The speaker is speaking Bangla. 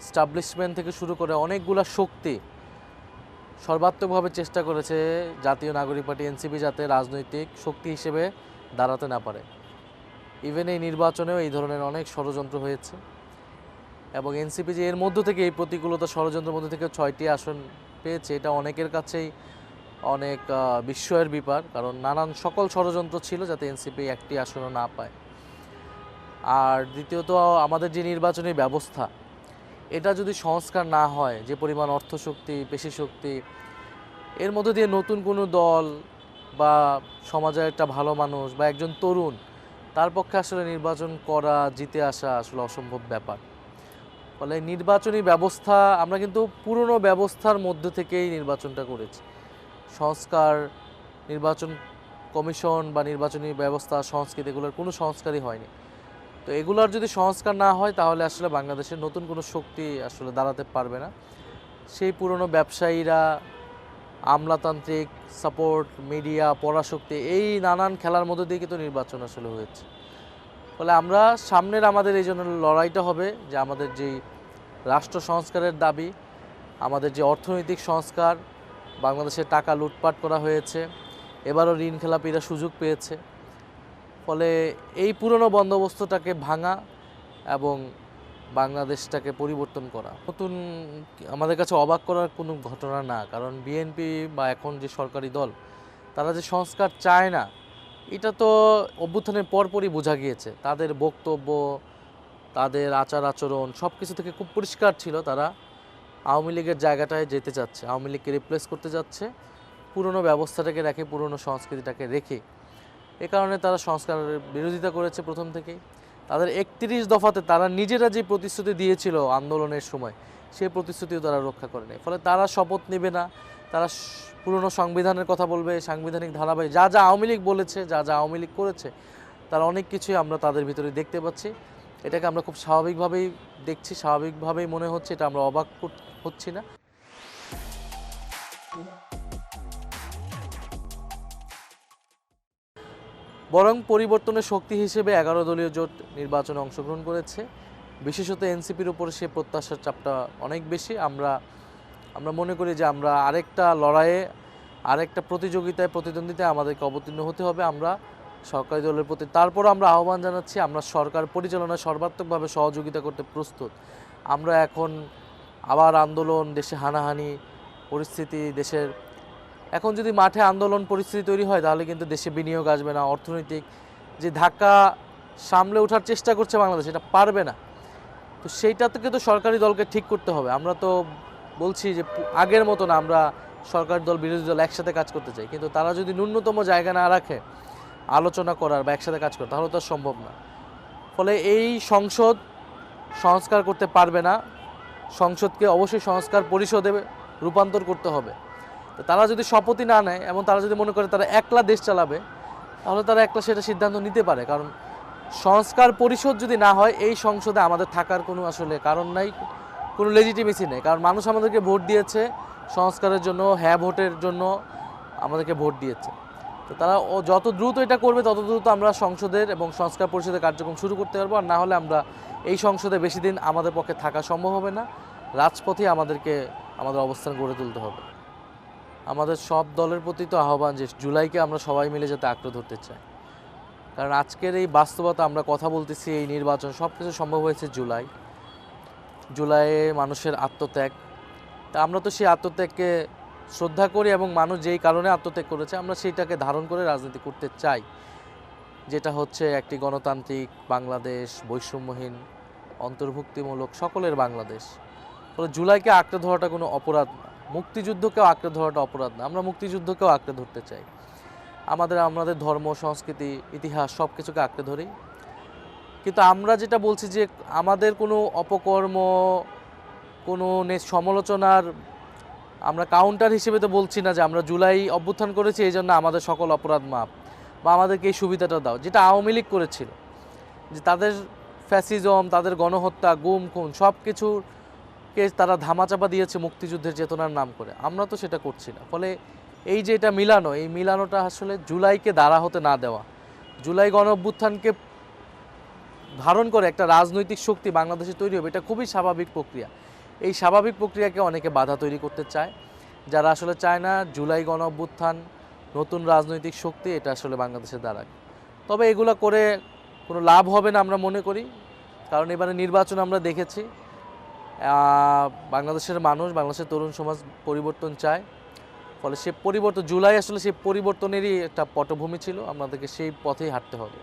এস্টাবলিশমেন্ট থেকে শুরু করে অনেকগুলা শক্তি সর্বাত্মকভাবে চেষ্টা করেছে জাতীয় নাগরিক পার্টি এনসিপি যাতে রাজনৈতিক শক্তি হিসেবে দাঁড়াতে না পারে। ইভেন এই নির্বাচনেও এই ধরনের অনেক ষড়যন্ত্র হয়েছে এবং এনসিপি যে এর মধ্য থেকে এই প্রতিকূলতা ষড়যন্ত্রের মধ্যে থেকে 6টি আসন পেয়েছে, এটা অনেকের কাছেই অনেক বিস্ময়ের ব্যাপার, কারণ নানান সকল ষড়যন্ত্র ছিল যাতে এনসিপি একটি আসনও না পায়। আর দ্বিতীয়ত আমাদের যে নির্বাচনী ব্যবস্থা, এটা যদি সংস্কার না হয়, যে পরিমাণ অর্থশক্তি, পেশি শক্তি, এর মধ্য দিয়ে নতুন কোনো দল বা সমাজের একটা ভালো মানুষ বা একজন তরুণ, তার পক্ষে আসলে নির্বাচন করা, জিতে আসা আসলে অসম্ভব ব্যাপার। ফলে নির্বাচনী ব্যবস্থা, আমরা কিন্তু পুরনো ব্যবস্থার মধ্যে থেকেই নির্বাচনটা করেছি। সংস্কার, নির্বাচন কমিশন বা নির্বাচনী ব্যবস্থা, সংস্কৃতি, এগুলোর কোনো সংস্কারই হয়নি। তো এগুলোর যদি সংস্কার না হয় তাহলে আসলে বাংলাদেশের নতুন কোনো শক্তি আসলে দাঁড়াতে পারবে না। সেই পুরনো ব্যবসায়ীরা, আমলাতান্ত্রিক সাপোর্ট, মিডিয়া, পরাশক্তি, এই নানান খেলার মধ্যে দিয়ে কিন্তু নির্বাচন আসলে হয়েছে। ফলে আমরা সামনের আমাদের এই জন্য লড়াইটা হবে যে আমাদের যেই রাষ্ট্র সংস্কারের দাবি, আমাদের যে অর্থনৈতিক সংস্কার, বাংলাদেশের টাকা লুটপাট করা হয়েছে, এবারও ঋণ খেলাপিরা সুযোগ পেয়েছে। ফলে এই পুরনো বন্দোবস্তটাকে ভাঙা এবং বাংলাদেশটাকে পরিবর্তন করা নতুন আমাদের কাছে অবাক করার কোনো ঘটনা না, কারণ বিএনপি বা এখন যে সরকারি দল, তারা যে সংস্কার চায় না, এটা তো অভ্যুত্থানের পরপরই বোঝা গিয়েছে। তাদের বক্তব্য, তাদের আচার আচরণ সব কিছু থেকে খুব পরিষ্কার ছিল তারা আওয়ামী লীগের জায়গাটায় যেতে চাচ্ছে, আওয়ামী লীগকে রিপ্লেস করতে যাচ্ছে, পুরনো ব্যবস্থাটাকে রেখে, পুরনো সংস্কৃতিটাকে রেখে। এ কারণে তারা সংস্কারের বিরোধিতা করেছে প্রথম থেকেই। তাদের 31 দফাতে তারা নিজেরা যে প্রতিশ্রুতি দিয়েছিল আন্দোলনের সময়, সেই প্রতিশ্রুতিও তারা রক্ষা করেনি। ফলে তারা শপথ নেবে না, তারা পুরনো সংবিধানের কথা বলবে, সাংবিধানিক ধারাবাহিক যা যা আওয়ামী লীগ বলেছে, যা যা আওয়ামী লীগ করেছে, তার অনেক কিছুই আমরা তাদের ভিতরে দেখতে পাচ্ছি। এটাকে আমরা খুব স্বাভাবিকভাবেই দেখছি, স্বাভাবিকভাবেই মনে হচ্ছে, এটা আমরা অবাক হচ্ছি না। বরং পরিবর্তনের শক্তি হিসেবে 11 দলীয় জোট নির্বাচনে অংশগ্রহণ করেছে। বিশেষত এনসিপির উপর সে প্রত্যাশার চাপটা অনেক বেশি। আমরা মনে করি যে আমরা আরেকটা লড়াইয়ে, আরেকটা প্রতিযোগিতায়, প্রতিদ্বন্দ্বিতায় আমাদেরকে অবতীর্ণ হতে হবে আমরা সরকারি দলের প্রতি। তারপর আমরা আহ্বান জানাচ্ছি, আমরা সরকার পরিচালনায় সর্বাত্মকভাবে সহযোগিতা করতে প্রস্তুত। আমরা এখন আবার আন্দোলন, দেশে হানাহানি পরিস্থিতি, দেশের এখন যদি মাঠে আন্দোলন পরিস্থিতি তৈরি হয়, তাহলে কিন্তু দেশে বিনিয়োগ আসবে না, অর্থনৈতিক যে ধাক্কা সামলে ওঠার চেষ্টা করছে বাংলাদেশ, এটা পারবে না। তো সেইটা থেকে তো সরকারি দলকে ঠিক করতে হবে। আমরা তো বলছি যে আগের মতো না, আমরা সরকারি দল, বিরোধী দল একসাথে কাজ করতে চাই, কিন্তু তারা যদি ন্যূনতম জায়গা না রাখে আলোচনা করার বা একসাথে কাজ করার, তাহলে তো সম্ভব না। ফলে এই সংসদ সংস্কার করতে পারবে না, সংসদকে অবশ্যই সংস্কার পরিষদে রূপান্তর করতে হবে। তো তারা যদি শপথই না নেয় এবং তারা যদি মনে করে তারা একলা দেশ চালাবে, তাহলে তারা একলা সেটা সিদ্ধান্ত নিতে পারে। কারণ সংস্কার পরিষদ যদি না হয়, এই সংসদে আমাদের থাকার কোনো আসলে কারণ নাই, কোনো লেজিটিমেসি নেই। কারণ মানুষ আমাদেরকে ভোট দিয়েছে সংস্কারের জন্য, হ্যাঁ ভোটের জন্য আমাদেরকে ভোট দিয়েছে। তো তারা যত দ্রুত এটা করবে, তত দ্রুত আমরা সংসদের এবং সংস্কার পরিষদের কার্যক্রম শুরু করতে পারবো। আর না হলে আমরা এই সংসদে বেশি দিন আমাদের পক্ষে থাকা সম্ভব হবে না, রাজপথে আমাদেরকে আমাদের অবস্থান গড়ে তুলতে হবে। আমাদের সব দলের প্রতি তো আহ্বান যে জুলাইকে আমরা সবাই মিলে যাতে আঁকড়ে ধরতে চাই। কারণ আজকের এই বাস্তবতা, আমরা কথা বলতেছি, এই নির্বাচন সব কিছু সম্ভব হয়েছে জুলাইয়ে মানুষের আত্মত্যাগ। তা আমরা তো সেই আত্মত্যাগকে শ্রদ্ধা করি এবং মানুষ যেই কারণে আত্মত্যাগ করেছে, আমরা সেইটাকে ধারণ করে রাজনীতি করতে চাই, যেটা হচ্ছে একটি গণতান্ত্রিক বাংলাদেশ, বৈষম্যহীন, অন্তর্ভুক্তিমূলক সকলের বাংলাদেশ। ফলে জুলাইকে আঁকড়ে ধরাটা কোনো অপরাধ না, মুক্তিযুদ্ধকেও আঁকড়ে ধরাটা অপরাধ না। আমরা মুক্তিযুদ্ধকেও আঁকড়ে ধরতে চাই, আমাদের ধর্ম, সংস্কৃতি, ইতিহাস সব কিছুকে আঁকড়ে ধরি। কিন্তু আমরা যেটা বলছি যে আমাদের কোনো অপকর্ম, কোনো সমালোচনার আমরা কাউন্টার হিসেবে তো বলছি না যে আমরা জুলাই অভ্যুত্থান করেছি এই জন্য আমাদের সকল অপরাধ মাপ বা আমাদেরকে এই সুবিধাটা দাও, যেটা আওয়ামী লীগ করেছিল, যে তাদের ফ্যাসিজম, তাদের গণহত্যা, গুম খুন সব কিছুকে তারা ধামাচাপা দিয়েছে মুক্তিযুদ্ধের চেতনার নাম করে। আমরা তো সেটা করছি না। ফলে এই যে এটা মিলানো, এই মিলানোটা আসলে জুলাইকে দাঁড়া হতে না দেওয়া, জুলাই গণ অভ্যুত্থানকে ধারণ করে একটা রাজনৈতিক শক্তি বাংলাদেশে তৈরি হবে, এটা খুবই স্বাভাবিক প্রক্রিয়া। এই স্বাভাবিক প্রক্রিয়াকে অনেকে বাধা তৈরি করতে চায়, যারা আসলে চায় না জুলাই গণ অভ্যুত্থান নতুন রাজনৈতিক শক্তি এটা আসলে বাংলাদেশে দাঁড়াক। তবে এগুলো করে কোনো লাভ হবে না আমরা মনে করি, কারণ এবারে নির্বাচন আমরা দেখেছি বাংলাদেশের মানুষ, বাংলাদেশের তরুণ সমাজ পরিবর্তন চায়। ফলে সে পরিবর্তন, জুলাই আসলে সেই পরিবর্তনেরই একটা পটভূমি ছিল, আমাদেরকে সেই পথেই হাঁটতে হবে।